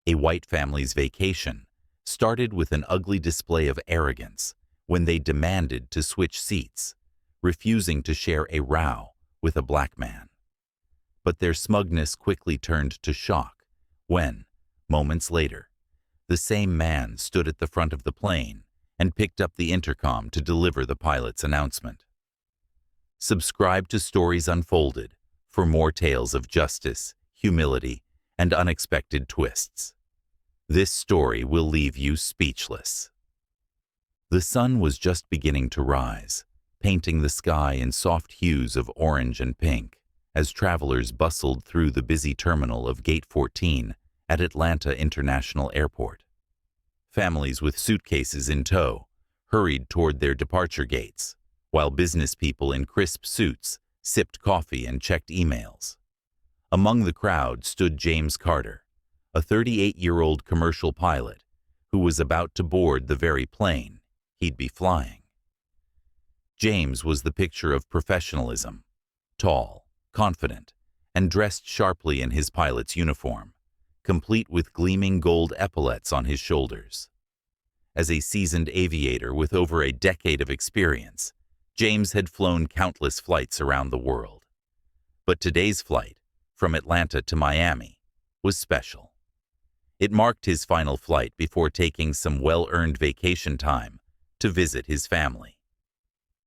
A white family's vacation started with an ugly display of arrogance when they demanded to switch seats, refusing to share a row with a black man. But their smugness quickly turned to shock when, moments later, the same man stood at the front of the plane and picked up the intercom to deliver the pilot's announcement. Subscribe to Stories Unfolded for more tales of justice, humility, and unexpected twists. This story will leave you speechless. The sun was just beginning to rise, painting the sky in soft hues of orange and pink as travelers bustled through the busy terminal of Gate 14 at Atlanta International Airport. Families with suitcases in tow hurried toward their departure gates, while business people in crisp suits sipped coffee and checked emails. Among the crowd stood James Carter, a 38-year-old commercial pilot who was about to board the very plane he'd be flying. James was the picture of professionalism, tall, confident, and dressed sharply in his pilot's uniform, complete with gleaming gold epaulets on his shoulders. As a seasoned aviator with over a decade of experience, James had flown countless flights around the world. But today's flight, from Atlanta to Miami, was special. It marked his final flight before taking some well-earned vacation time to visit his family.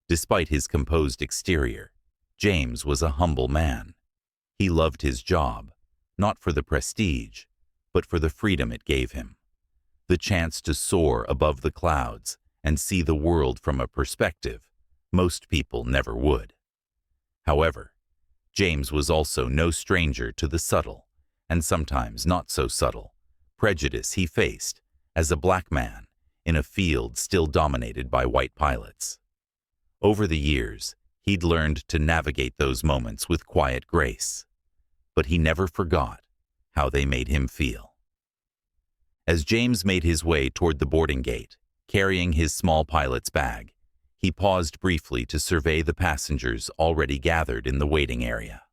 Despite his composed exterior, James was a humble man. He loved his job, not for the prestige, but for the freedom it gave him. The chance to soar above the clouds and see the world from a perspective most people never would. However, James was also no stranger to the subtle, and sometimes not so subtle, prejudice he faced as a black man in a field still dominated by white pilots. Over the years, he'd learned to navigate those moments with quiet grace, but he never forgot how they made him feel. As James made his way toward the boarding gate, carrying his small pilot's bag, he paused briefly to survey the passengers already gathered in the waiting area.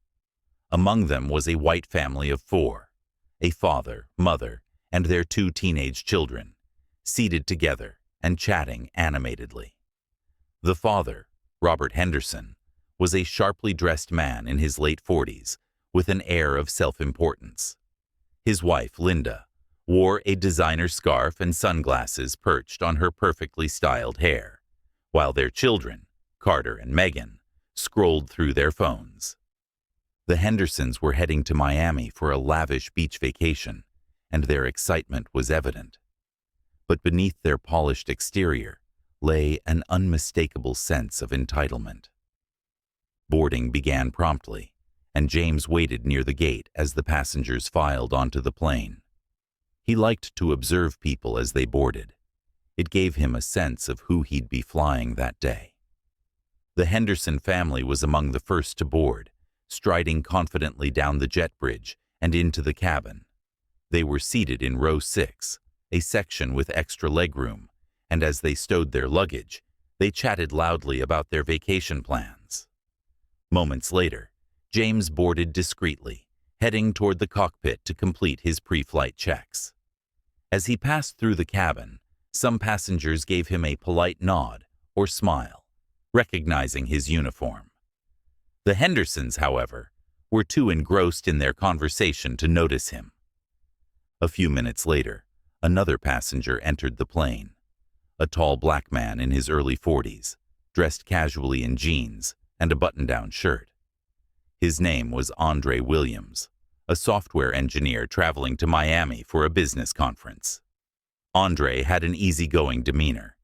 Among them was a white family of 4, a father, mother, and their 2 teenage children, seated together and chatting animatedly. The father, Robert Henderson, was a sharply dressed man in his late 40s with an air of self-importance. His wife, Linda, wore a designer scarf and sunglasses perched on her perfectly styled hair, while their children, Carter and Megan, scrolled through their phones. The Hendersons were heading to Miami for a lavish beach vacation, and their excitement was evident. But beneath their polished exterior lay an unmistakable sense of entitlement. Boarding began promptly, and James waited near the gate as the passengers filed onto the plane. He liked to observe people as they boarded. It gave him a sense of who he'd be flying that day. The Henderson family was among the first to board, striding confidently down the jet bridge and into the cabin. They were seated in row 6, a section with extra legroom, and as they stowed their luggage, they chatted loudly about their vacation plans. Moments later, James boarded discreetly, heading toward the cockpit to complete his pre-flight checks. As he passed through the cabin, some passengers gave him a polite nod or smile, recognizing his uniform. The Hendersons, however, were too engrossed in their conversation to notice him. A few minutes later, another passenger entered the plane, a tall black man in his early 40s, dressed casually in jeans and a button-down shirt. His name was Andre Williams, a software engineer traveling to Miami for a business conference. Andre had an easygoing demeanor,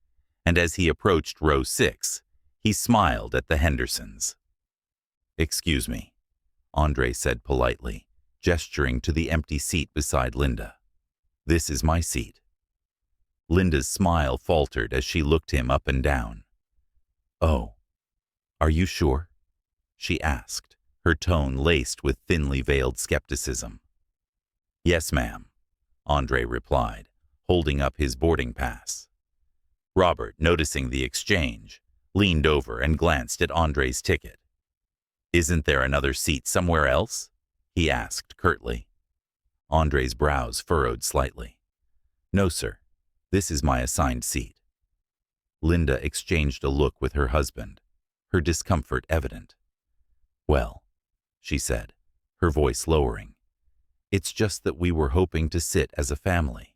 and as he approached row 6, he smiled at the Hendersons. "Excuse me," Andre said politely, gesturing to the empty seat beside Linda. "This is my seat." Linda's smile faltered as she looked him up and down. "Oh, are you sure?" she asked, her tone laced with thinly veiled skepticism. "Yes, ma'am," Andre replied, holding up his boarding pass. Robert, noticing the exchange, leaned over and glanced at Andre's ticket. "Isn't there another seat somewhere else?" he asked curtly. Andre's brows furrowed slightly. No, sir. This is my assigned seat. Linda exchanged a look with her husband, her discomfort evident. Well, she said, her voice lowering, it's just that we were hoping to sit as a family.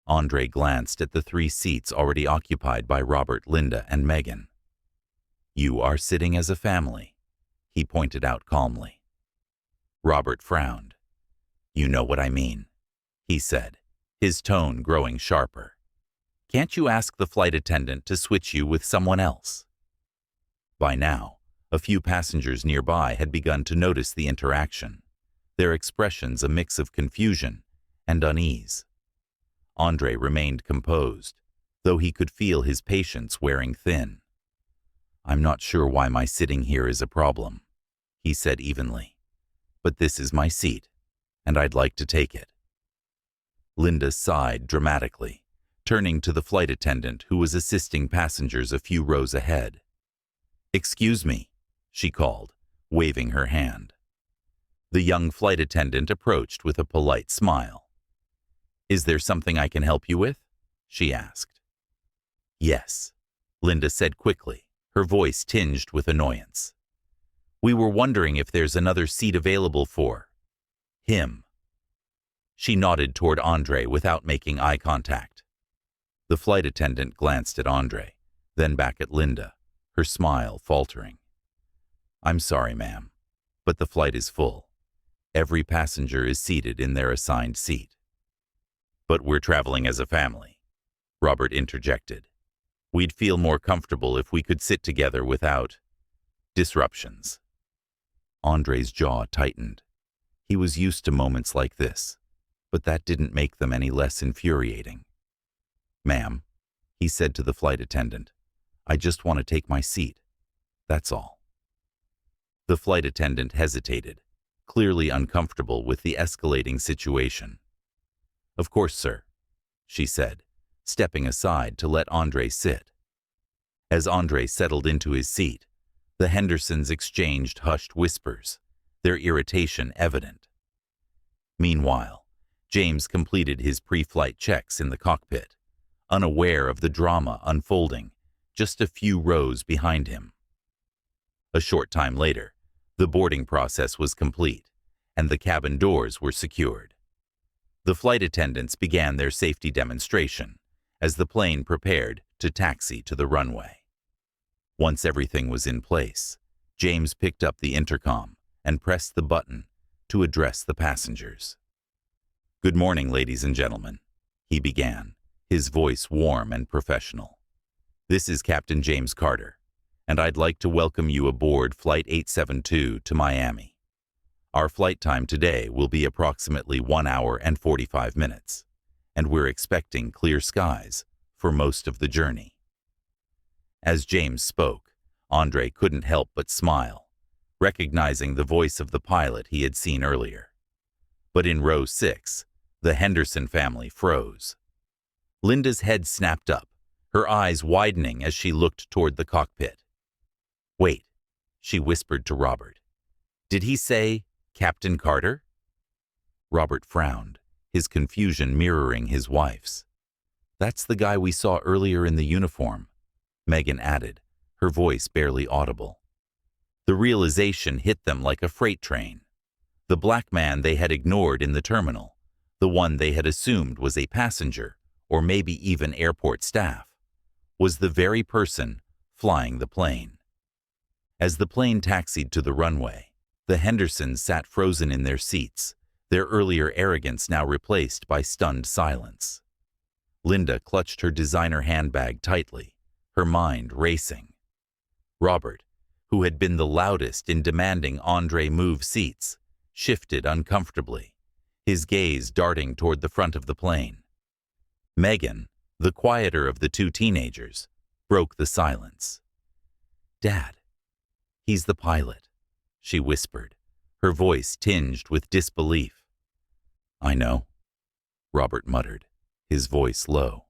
Andre glanced at the 3 seats already occupied by Robert, Linda, and Megan. You are sitting as a family, he pointed out calmly. Robert frowned. You know what I mean, he said, his tone growing sharper. Can't you ask the flight attendant to switch you with someone else? By now, a few passengers nearby had begun to notice the interaction, their expressions a mix of confusion and unease. Andre remained composed, though he could feel his patience wearing thin. I'm not sure why my sitting here is a problem, he said evenly, but this is my seat, and I'd like to take it. Linda sighed dramatically, turning to the flight attendant who was assisting passengers a few rows ahead. Excuse me, she called, waving her hand. The young flight attendant approached with a polite smile. Is there something I can help you with? She asked. Yes, Linda said quickly, her voice tinged with annoyance. We were wondering if there's another seat available for him. She nodded toward Andre without making eye contact. The flight attendant glanced at Andre, then back at Linda, her smile faltering. I'm sorry, ma'am, but the flight is full. Every passenger is seated in their assigned seat. But we're traveling as a family, Robert interjected. We'd feel more comfortable if we could sit together without disruptions. Andre's jaw tightened. He was used to moments like this, but that didn't make them any less infuriating. Ma'am, he said to the flight attendant, I just want to take my seat. That's all. The flight attendant hesitated, clearly uncomfortable with the escalating situation. Of course, sir, she said, stepping aside to let Andre sit. As Andre settled into his seat, the Hendersons exchanged hushed whispers, their irritation evident. Meanwhile, James completed his pre-flight checks in the cockpit, unaware of the drama unfolding just a few rows behind him. A short time later, the boarding process was complete, and the cabin doors were secured. The flight attendants began their safety demonstration as the plane prepared to taxi to the runway. Once everything was in place, James picked up the intercom and pressed the button to address the passengers. Good morning, ladies and gentlemen, he began, his voice warm and professional. This is Captain James Carter, and I'd like to welcome you aboard Flight 872 to Miami. Our flight time today will be approximately 1 hour and 45 minutes, and we're expecting clear skies for most of the journey. As James spoke, Andre couldn't help but smile, recognizing the voice of the pilot he had seen earlier. But in row 6, the Henderson family froze. Linda's head snapped up, her eyes widening as she looked toward the cockpit. Wait, she whispered to Robert. Did he say Captain Carter? Robert frowned, his confusion mirroring his wife's. That's the guy we saw earlier in the uniform, Megan added, her voice barely audible. The realization hit them like a freight train. The black man they had ignored in the terminal, the one they had assumed was a passenger, or maybe even airport staff, was the very person flying the plane. As the plane taxied to the runway, the Hendersons sat frozen in their seats, their earlier arrogance now replaced by stunned silence. Linda clutched her designer handbag tightly, her mind racing. Robert, who had been the loudest in demanding Andre move seats, shifted uncomfortably, his gaze darting toward the front of the plane. Megan, the quieter of the two teenagers, broke the silence. Dad, he's the pilot, she whispered, her voice tinged with disbelief. I know, Robert muttered, his voice low.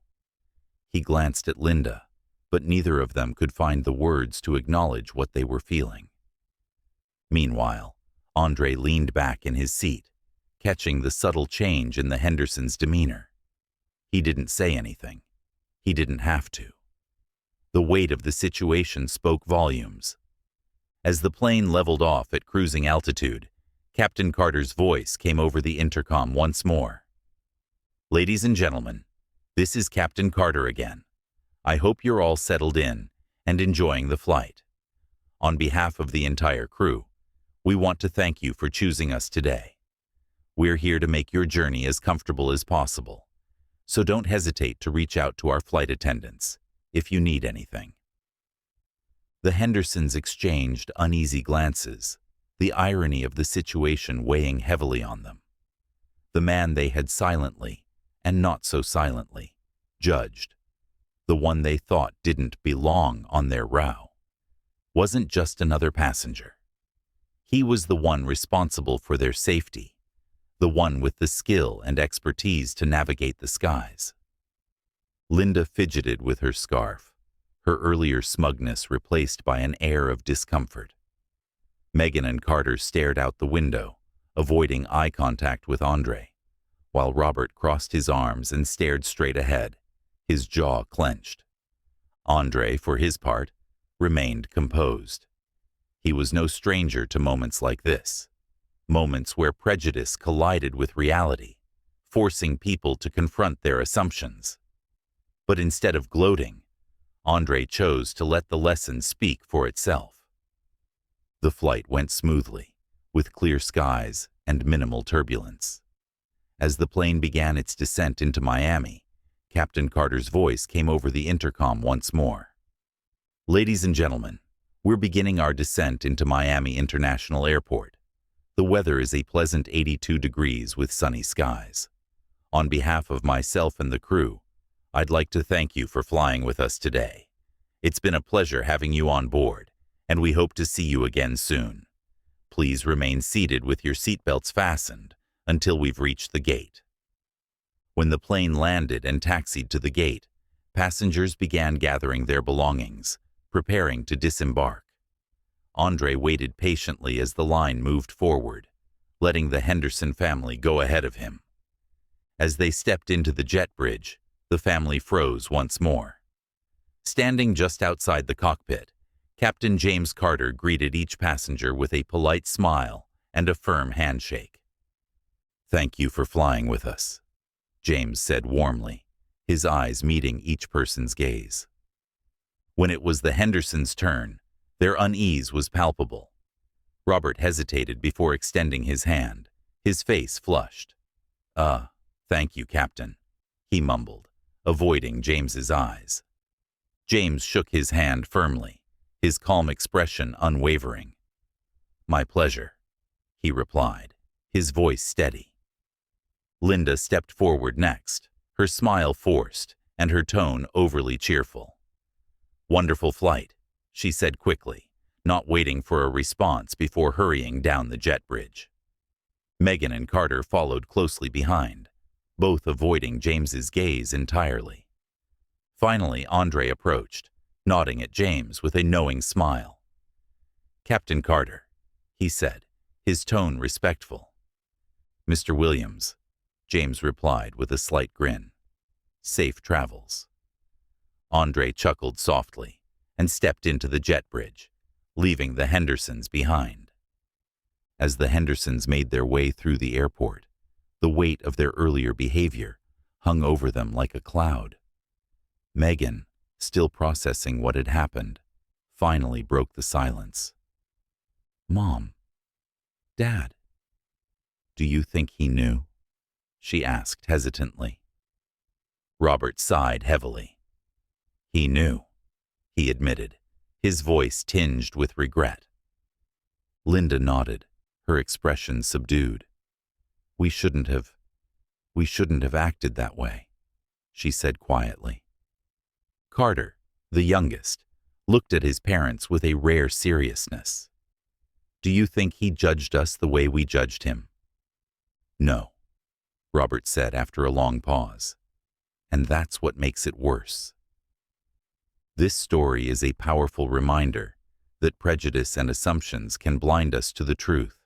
He glanced at Linda, but neither of them could find the words to acknowledge what they were feeling. Meanwhile, Andre leaned back in his seat, catching the subtle change in the Hendersons' demeanor. He didn't say anything. He didn't have to. The weight of the situation spoke volumes. As the plane leveled off at cruising altitude, Captain Carter's voice came over the intercom once more. "Ladies and gentlemen, this is Captain Carter again. I hope you're all settled in and enjoying the flight. On behalf of the entire crew, we want to thank you for choosing us today. We're here to make your journey as comfortable as possible, so don't hesitate to reach out to our flight attendants if you need anything." The Hendersons exchanged uneasy glances, the irony of the situation weighing heavily on them. The man they had silently, and not so silently, judged, the one they thought didn't belong on their row, wasn't just another passenger. He was the one responsible for their safety, the one with the skill and expertise to navigate the skies. Linda fidgeted with her scarf, her earlier smugness replaced by an air of discomfort. Megan and Carter stared out the window, avoiding eye contact with Andre, while Robert crossed his arms and stared straight ahead, his jaw clenched. Andre, for his part, remained composed. He was no stranger to moments like this, moments where prejudice collided with reality, forcing people to confront their assumptions. But instead of gloating, Andre chose to let the lesson speak for itself. The flight went smoothly, with clear skies and minimal turbulence. As the plane began its descent into Miami, Captain Carter's voice came over the intercom once more. "Ladies and gentlemen, we're beginning our descent into Miami International Airport. The weather is a pleasant 82 degrees with sunny skies. On behalf of myself and the crew, I'd like to thank you for flying with us today. It's been a pleasure having you on board, and we hope to see you again soon. Please remain seated with your seatbelts fastened until we've reached the gate." When the plane landed and taxied to the gate, passengers began gathering their belongings, preparing to disembark. Andre waited patiently as the line moved forward, letting the Henderson family go ahead of him. As they stepped into the jet bridge, the family froze once more. Standing just outside the cockpit, Captain James Carter greeted each passenger with a polite smile and a firm handshake. "Thank you for flying with us," James said warmly, his eyes meeting each person's gaze. When it was the Hendersons' turn, their unease was palpable. Robert hesitated before extending his hand, his face flushed. Thank you, Captain," he mumbled, avoiding James's eyes. James shook his hand firmly, his calm expression unwavering. "My pleasure," he replied, his voice steady. Linda stepped forward next, her smile forced and her tone overly cheerful. "Wonderful flight," she said quickly, not waiting for a response before hurrying down the jet bridge. Megan and Carter followed closely behind, both avoiding James's gaze entirely. Finally, Andre approached, nodding at James with a knowing smile. "Captain Carter," he said, his tone respectful. "Mr. Williams," James replied with a slight grin. "Safe travels." Andre chuckled softly and stepped into the jet bridge, leaving the Hendersons behind. As the Hendersons made their way through the airport, the weight of their earlier behavior hung over them like a cloud. Megan, still processing what had happened, finally broke the silence. "Mom, Dad, do you think he knew?" she asked hesitantly. Robert sighed heavily. "He knew," he admitted, his voice tinged with regret. Linda nodded, her expression subdued. We shouldn't have acted that way," she said quietly. Carter, the youngest, looked at his parents with a rare seriousness. "Do you think he judged us the way we judged him?" "No," Robert said after a long pause. "And that's what makes it worse." This story is a powerful reminder that prejudice and assumptions can blind us to the truth,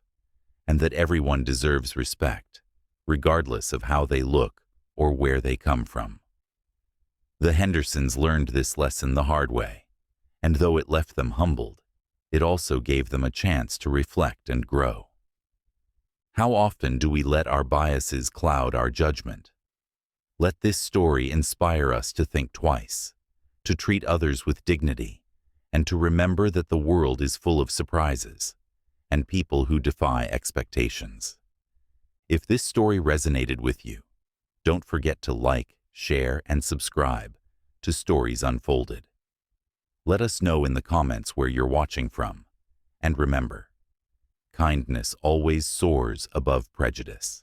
and that everyone deserves respect, regardless of how they look or where they come from. The Hendersons learned this lesson the hard way, and though it left them humbled, it also gave them a chance to reflect and grow. How often do we let our biases cloud our judgment? Let this story inspire us to think twice, to treat others with dignity, and to remember that the world is full of surprises and people who defy expectations. If this story resonated with you, don't forget to like, share, and subscribe to Stories Unfolded. Let us know in the comments where you're watching from, and remember, kindness always soars above prejudice.